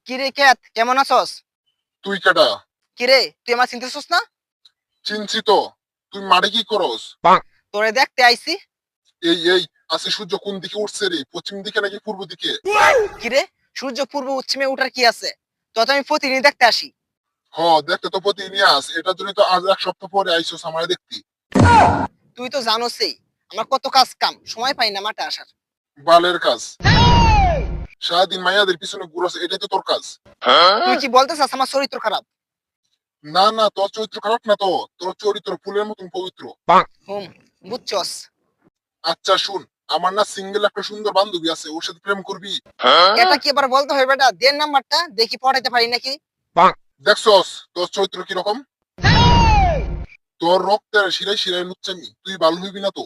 কিরে কেত, কেমন আছস? তুই কেডা? কিরে, তুই আমার চিনতেছস না? চিনছি তো। তুই মারে কি করস? তোরে দেখতে আইছি। এই আজকে সূর্য কোন দিকে উঠছে রে? পশ্চিম দিকে নাকি পূর্ব দিকে? কিরে, সূর্য পূর্ব পশ্চিমে ওঠার কি আছে? তো আমি প্রতিদিন দেখতে আসি। দেখতে তো প্রতিদিনই আস, এটার জন্য তো আজ এক সপ্তাহ পরে আইসোস আমারে দেখতি। তুই তো জানোসই আমার কত কাজ কাম, সময় পাই না মাঠে আসার। বালের কাজ। সারাদিন মাইয়াদের পিছনে ঘুরস, এটাই তো তোর কাজ। তুই কি বলতে চাস আমার চরিত্র খারাপ? না না, তোর চরিত্র খারাপ না তো, তোর চরিত্র ফুলের মতন পবিত্র। হুম, বুঝছস। আচ্ছা শুন, আমার না সিঙ্গেল একটা সুন্দর বান্ধবী আছে, ওর সাথে প্রেম করবি? এটা কি আবার বলতে হয় বেটা? দেন নাম্বারটা, দেখি পড়াইতে পারি নাকি। দেখছস তোর চরিত্র কিরকম? তোর রক্তের শিরায় শিরায় লুচ্চামি, তুই ভালো হইবি না তো।